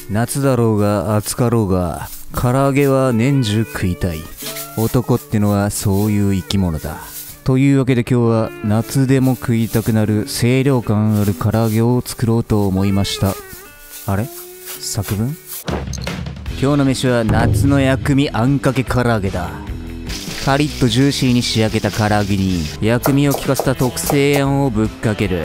夏だろうが暑かろうが唐揚げは年中食いたい。男ってのはそういう生き物だ。というわけで今日は夏でも食いたくなる清涼感ある唐揚げを作ろうと思いました。あれ？作文？今日の飯は夏の薬味あんかけ唐揚げだ。カリッとジューシーに仕上げた唐揚げに薬味を効かせた特製あんをぶっかける。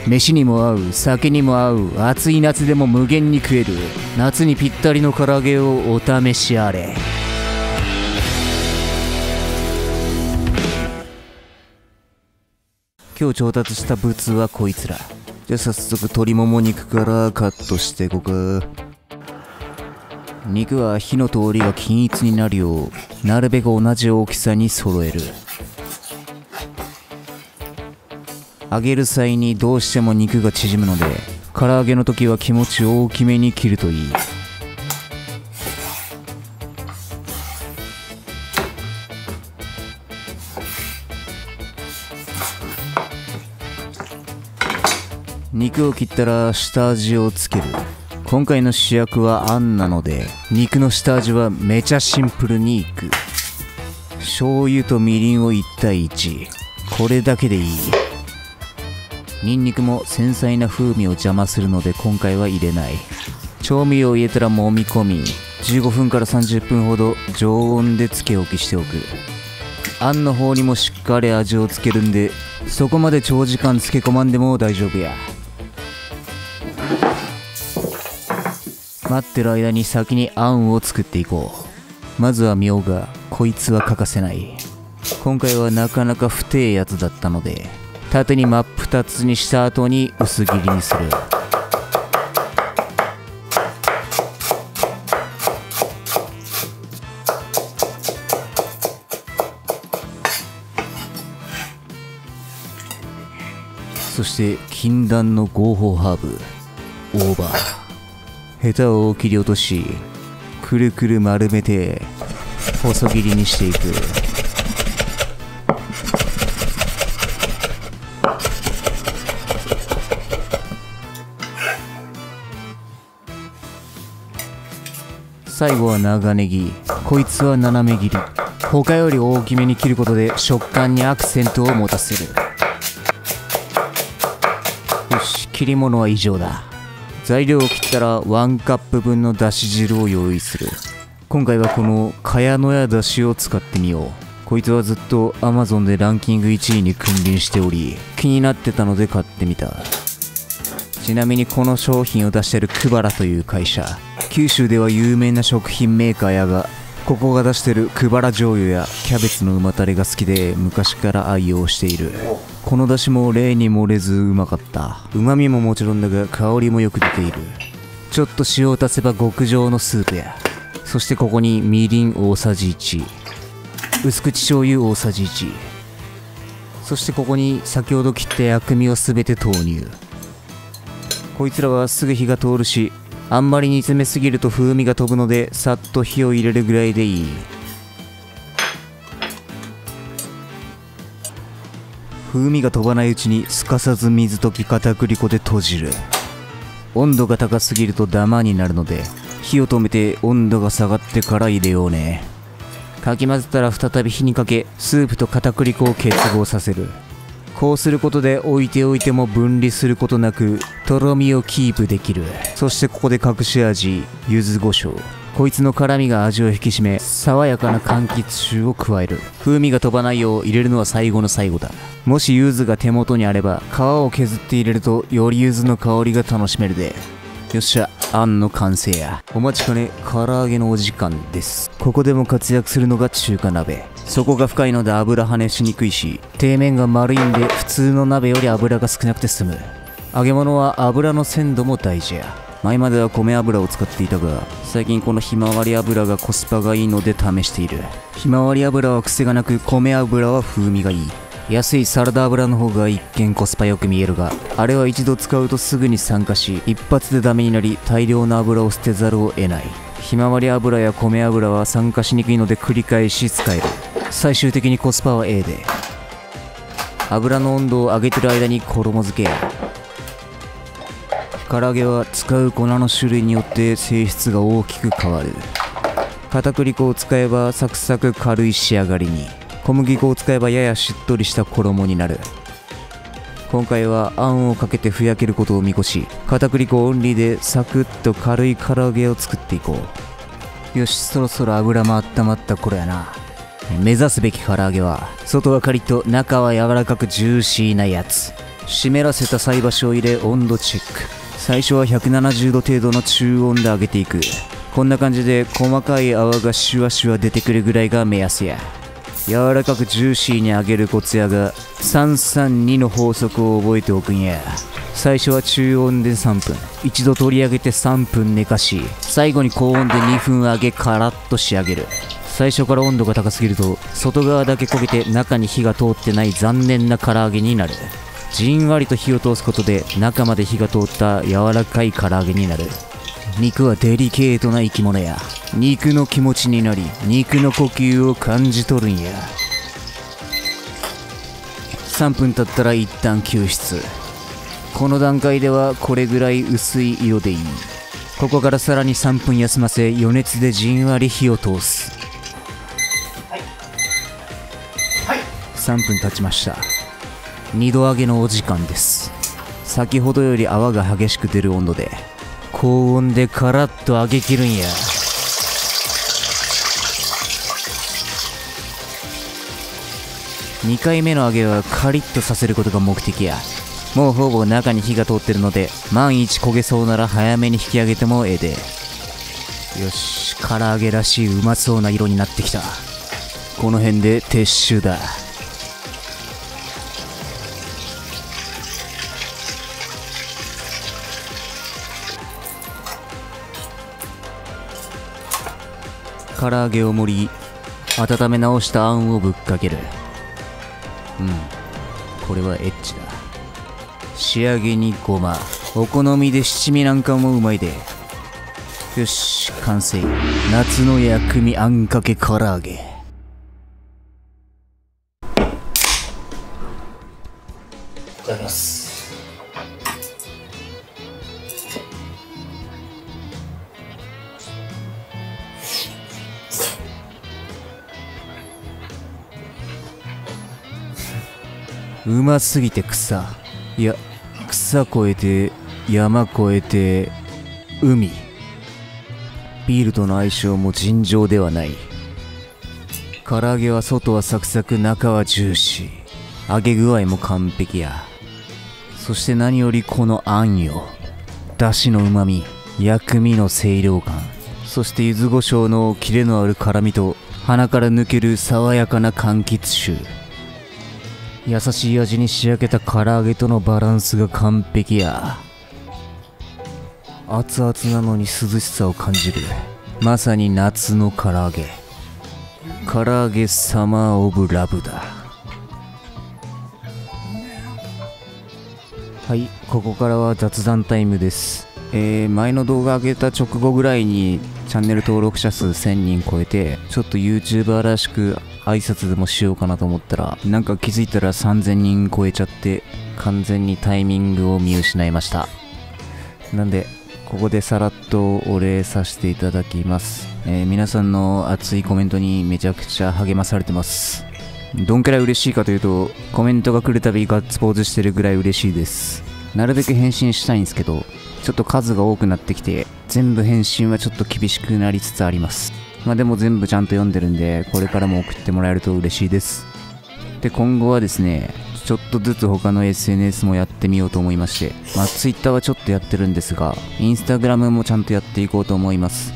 飯にも合う、酒にも合う、暑い夏でも無限に食える夏にぴったりの唐揚げをお試しあれ。今日調達した物はこいつら。じゃあ早速鶏もも肉からカットしていこうか。肉は火の通りが均一になるようなるべく同じ大きさに揃える。揚げる際にどうしても肉が縮むので唐揚げの時は気持ち大きめに切るといい。肉を切ったら下味をつける。今回の主役はあんなので肉の下味はめちゃシンプルにいく。醤油とみりんを1対1、これだけでいい。ニンニクも繊細な風味を邪魔するので今回は入れない。調味料を入れたら揉み込み15分から30分ほど常温でつけ置きしておく。あんの方にもしっかり味をつけるんでそこまで長時間漬け込まんでも大丈夫や。待ってる間に先にあんを作っていこう。まずはみょうが、こいつは欠かせない。今回はなかなか太えやつだったので縦に真っ二つにした後に薄切りにする。そして禁断の合法ハーブ大葉。ヘタを切り落としくるくる丸めて細切りにしていく。最後は長ネギ、こいつは斜め切り。他より大きめに切ることで食感にアクセントを持たせる。よし、切り物は以上だ。材料を切ったら1カップ分のだし汁を用意する。今回はこの茅野屋だしを使ってみよう。こいつはずっと Amazon でランキング1位に君臨しており気になってたので買ってみた。ちなみにこの商品を出しているクバラという会社、九州では有名な食品メーカーやが、ここが出してるクバラ醤油やキャベツの旨タレが好きで昔から愛用している。この出汁も例に漏れずうまかった。旨味ももちろんだが香りもよく出ている。ちょっと塩を足せば極上のスープや。そしてここにみりん大さじ1、薄口醤油大さじ1、そしてここに先ほど切った薬味をすべて投入。こいつらはすぐ火が通るしあんまり煮詰めすぎると風味が飛ぶのでさっと火を入れるぐらいでいい。風味が飛ばないうちにすかさず水溶き片栗粉で閉じる。温度が高すぎるとダマになるので火を止めて温度が下がってから入れようね。かき混ぜたら再び火にかけスープと片栗粉を結合させる。こうすることで置いておいても分離することなくとろみをキープできる。そしてここで隠し味柚子胡椒。こいつの辛みが味を引き締め爽やかな柑橘臭を加える。風味が飛ばないよう入れるのは最後の最後だ。もし柚子が手元にあれば皮を削って入れるとより柚子の香りが楽しめるで。よっしゃ、あんの完成や。お待ちかね唐揚げのお時間です。ここでも活躍するのが中華鍋。底が深いので油跳ねしにくいし底面が丸いんで普通の鍋より油が少なくて済む。揚げ物は油の鮮度も大事や。前までは米油を使っていたが最近このひまわり油がコスパがいいので試している。ひまわり油は癖がなく米油は風味がいい。安いサラダ油の方が一見コスパよく見えるがあれは一度使うとすぐに酸化し一発でダメになり大量の油を捨てざるを得ない。ひまわり油や米油は酸化しにくいので繰り返し使える。最終的にコスパは A で油の温度を上げてる間に衣付けや。唐揚げは使う粉の種類によって性質が大きく変わる。片栗粉を使えばサクサク軽い仕上がりに、小麦粉を使えばややしっとりした衣になる。今回はあんをかけてふやけることを見越し、片栗粉オンリーでサクッと軽い唐揚げを作っていこう。よし、そろそろ油も温まった頃やな。目指すべき唐揚げは外はカリッと中は柔らかくジューシーなやつ。湿らせた菜箸を入れ温度チェック。最初は170度程度の中温で揚げていく。こんな感じで細かい泡がシュワシュワ出てくるぐらいが目安や。柔らかくジューシーに揚げるコツやが332の法則を覚えておくんや。最初は中温で3分、一度取り上げて3分寝かし、最後に高温で2分揚げカラッと仕上げる。最初から温度が高すぎると外側だけ焦げて中に火が通ってない残念な唐揚げになる。じんわりと火を通すことで中まで火が通った柔らかい唐揚げになる。肉はデリケートな生き物や。肉の気持ちになり肉の呼吸を感じ取るんや。3分経ったら一旦救出。この段階ではこれぐらい薄い色でいい。ここからさらに3分休ませ余熱でじんわり火を通す。3分経ちました。2度揚げのお時間です。先ほどより泡が激しく出る温度で高温でカラッと揚げ切るんや。2回目の揚げはカリッとさせることが目的や。もうほぼ中に火が通ってるので万一焦げそうなら早めに引き上げてもええで。よし、唐揚げらしいうまそうな色になってきた。この辺で撤収だ。唐揚げを盛り、温め直したあんをぶっかける。これはエッチだ。仕上げにごま、お好みで七味なんかもうまいで。よし、完成。夏の薬味あんかけ唐揚げ。いただきます。うますぎて草。いや、草越えて山越えて海。ビールとの相性も尋常ではない。唐揚げは外はサクサク中はジューシー。揚げ具合も完璧や。そして何よりこのあんよ。だしの旨味、薬味の清涼感、そして柚子胡椒のキレのある辛みと鼻から抜ける爽やかな柑橘臭。優しい味に仕上げた唐揚げとのバランスが完璧や。熱々なのに涼しさを感じる。まさに夏の唐揚げ。唐揚げサマーオブラブだ。はい、ここからは雑談タイムです。前の動画上げた直後ぐらいにチャンネル登録者数1000人超えて、ちょっと YouTuber らしく挨拶でもしようかなと思ったら、なんか気づいたら3000人超えちゃって完全にタイミングを見失いました。なんでここでさらっとお礼させていただきます。皆さんの熱いコメントにめちゃくちゃ励まされてます。どんくらい嬉しいかというと、コメントが来るたびガッツポーズしてるぐらい嬉しいです。なるべく返信したいんですけど、ちょっと数が多くなってきて全部返信はちょっと厳しくなりつつあります。でも全部ちゃんと読んでるんで、これからも送ってもらえると嬉しいです。で、今後はですね、ちょっとずつ他の SNS もやってみようと思いまして、Twitter はちょっとやってるんですが、Instagram もちゃんとやっていこうと思います。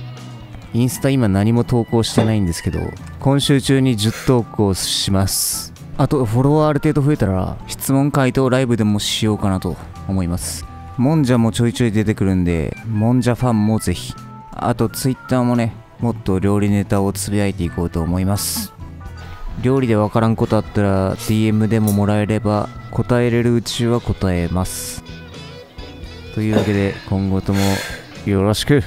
インスタ今何も投稿してないんですけど、今週中に10投稿します。あとフォロワーある程度増えたら質問回答ライブでもしようかなと思います。もんじゃもちょいちょい出てくるんで、もんじゃファンもぜひ。あと Twitter もね、もっと料理ネタをつぶやいていこうと思います。料理でわからんことあったら DM でももらえれば答えれるうちは答えます。というわけで今後ともよろしく。